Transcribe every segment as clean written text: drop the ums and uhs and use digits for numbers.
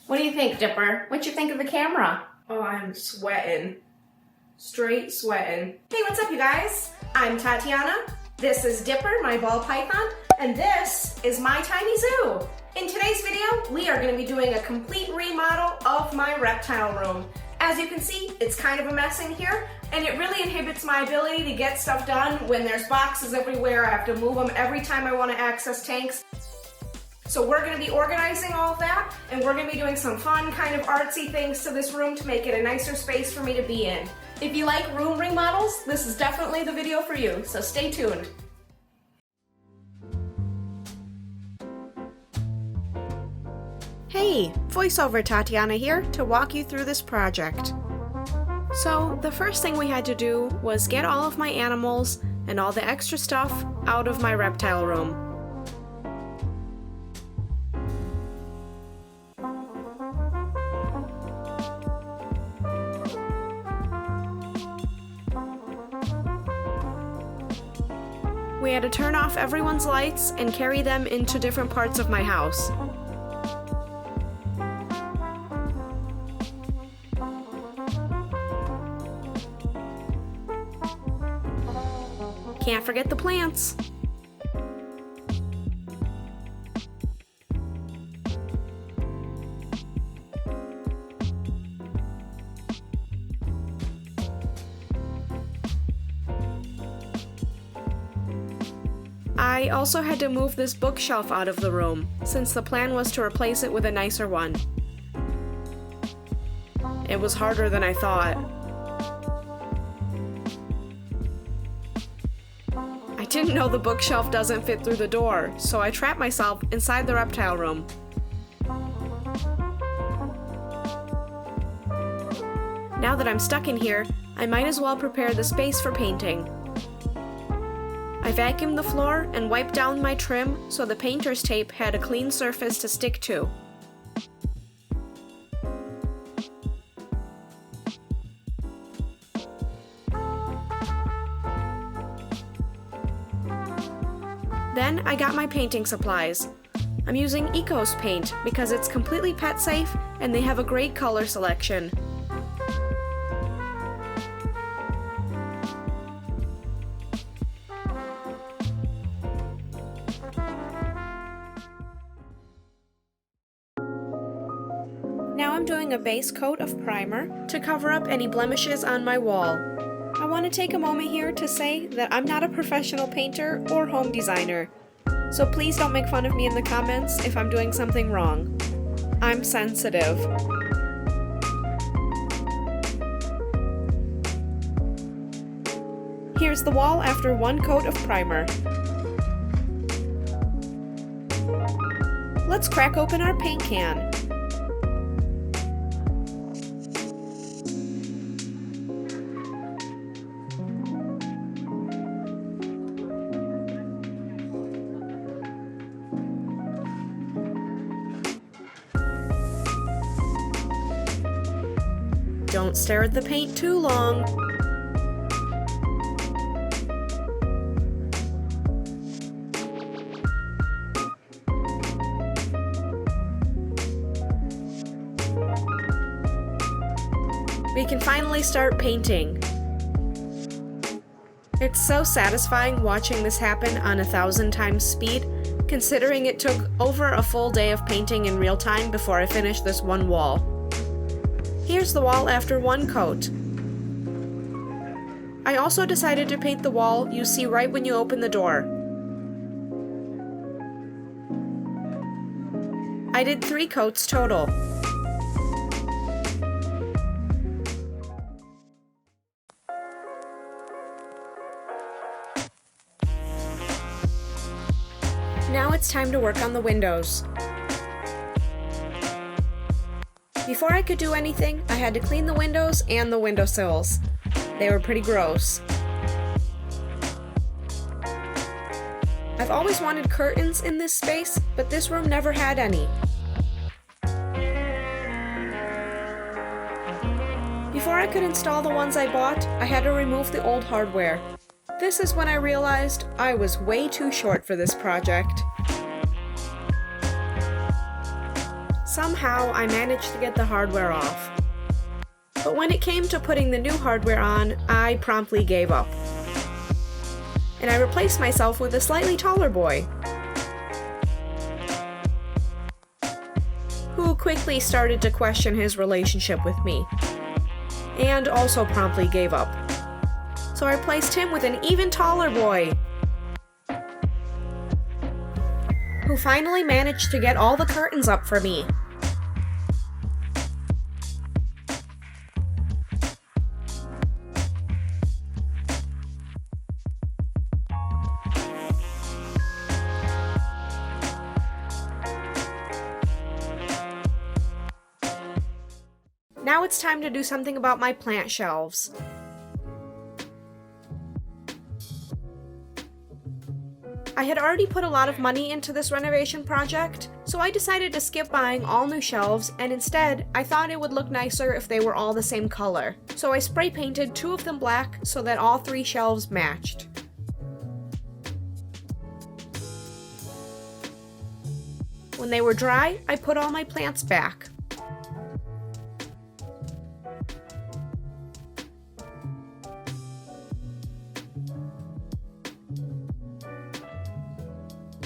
What do you think, Dipper? What you think of the camera? Oh, I'm sweating. Straight sweating. Hey, what's up, you guys? I'm Tatiana. This is Dipper, my ball python, and this is my tiny zoo. In today's video, we are going to be doing a complete remodel of my reptile room. As you can see, it's kind of a mess in here, and it really inhibits my ability to get stuff done when there's boxes everywhere. I have to move them every time I want to access tanks. So we're going to be organizing all of that, and we're going to be doing some fun kind of artsy things to this room to make it a nicer space for me to be in. If you like room remodels, this is definitely the video for you, so stay tuned. Hey, voiceover Tatiana here to walk you through this project. So the first thing we had to do was get all of my animals and all the extra stuff out of my reptile room. We had to turn off everyone's lights and carry them into different parts of my house. Can't forget the plants. I also had to move this bookshelf out of the room, since the plan was to replace it with a nicer one. It was harder than I thought. I didn't know the bookshelf doesn't fit through the door, so I trapped myself inside the reptile room. Now that I'm stuck in here, I might as well prepare the space for painting. I vacuumed the floor and wiped down my trim so the painter's tape had a clean surface to stick to. Then I got my painting supplies. I'm using Eco's paint because it's completely pet safe and they have a great color selection. Now I'm doing a base coat of primer to cover up any blemishes on my wall. I want to take a moment here to say that I'm not a professional painter or home designer, so please don't make fun of me in the comments if I'm doing something wrong. I'm sensitive. Here's the wall after one coat of primer. Let's crack open our paint can. Don't stare at the paint too long. We can finally start painting. It's so satisfying watching this happen on 1,000 times speed, considering it took over a full day of painting in real time before I finished this one wall. Here's the wall after one coat. I also decided to paint the wall you see right when you open the door. I did 3 coats total. Now it's time to work on the windows. Before I could do anything, I had to clean the windows and the windowsills. They were pretty gross. I've always wanted curtains in this space, but this room never had any. Before I could install the ones I bought, I had to remove the old hardware. This is when I realized I was way too short for this project. Somehow, I managed to get the hardware off. But when it came to putting the new hardware on, I promptly gave up. And I replaced myself with a slightly taller boy, who quickly started to question his relationship with me, and also promptly gave up. So I replaced him with an even taller boy, who finally managed to get all the curtains up for me. Now it's time to do something about my plant shelves. I had already put a lot of money into this renovation project, so I decided to skip buying all new shelves, and instead, I thought it would look nicer if they were all the same color. So I spray painted 2 of them black so that all 3 shelves matched. When they were dry, I put all my plants back.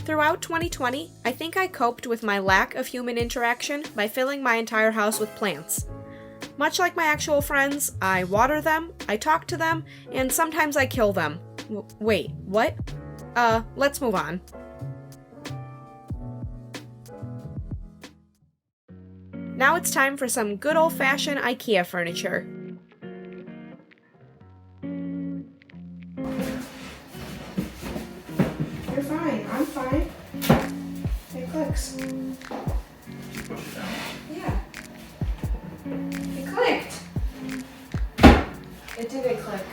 Throughout 2020, I think I coped with my lack of human interaction by filling my entire house with plants. Much like my actual friends, I water them, I talk to them, and sometimes I kill them. Wait, what? Let's move on. Now it's time for some good old-fashioned IKEA furniture. You're fine. I'm fine. It clicks. Push it down. Yeah. It clicked. It didn't click.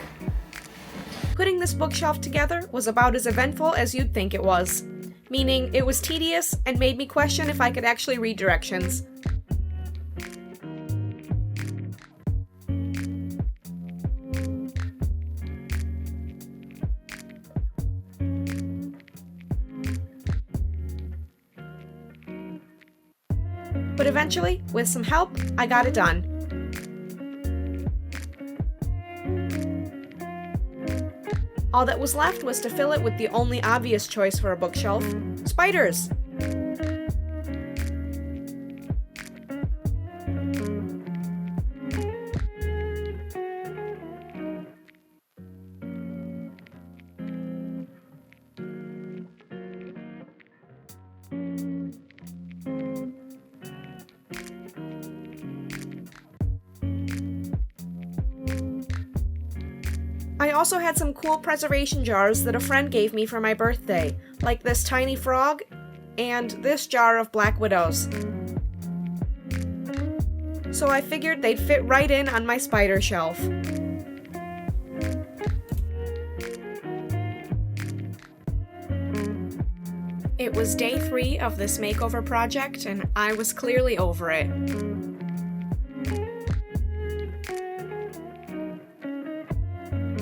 Putting this bookshelf together was about as eventful as you'd think it was. Meaning, it was tedious and made me question if I could actually read directions. But eventually, with some help, I got it done. All that was left was to fill it with the only obvious choice for a bookshelf: spiders! I also had some cool preservation jars that a friend gave me for my birthday, like this tiny frog and this jar of black widows. So I figured they'd fit right in on my spider shelf. It was day 3 of this makeover project, and I was clearly over it.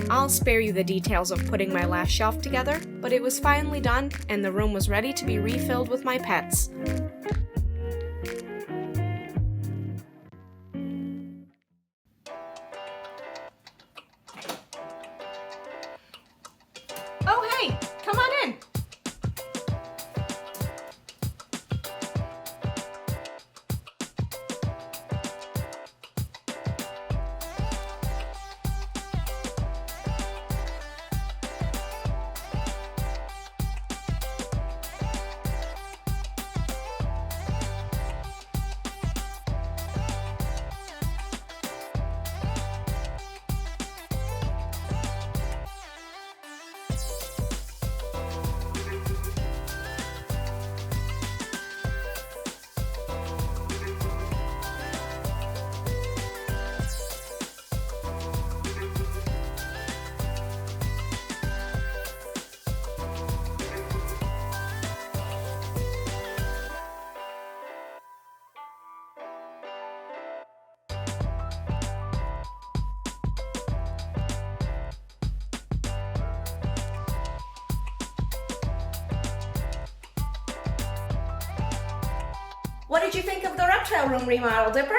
I'll spare you the details of putting my last shelf together, but it was finally done, and the room was ready to be refilled with my pets. Oh, hey! Come on in! What did you think of the Reptile Room remodel, Dipper?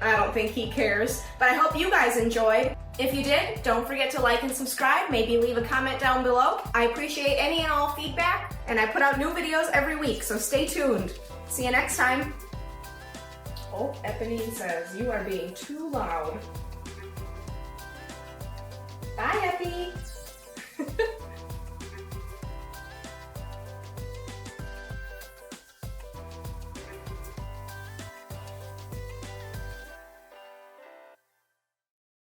I don't think he cares, but I hope you guys enjoyed. If you did, don't forget to like and subscribe. Maybe leave a comment down below. I appreciate any and all feedback, and I put out new videos every week, so stay tuned. See you next time. Oh, Eponine says you are being too loud. Bye, Epi.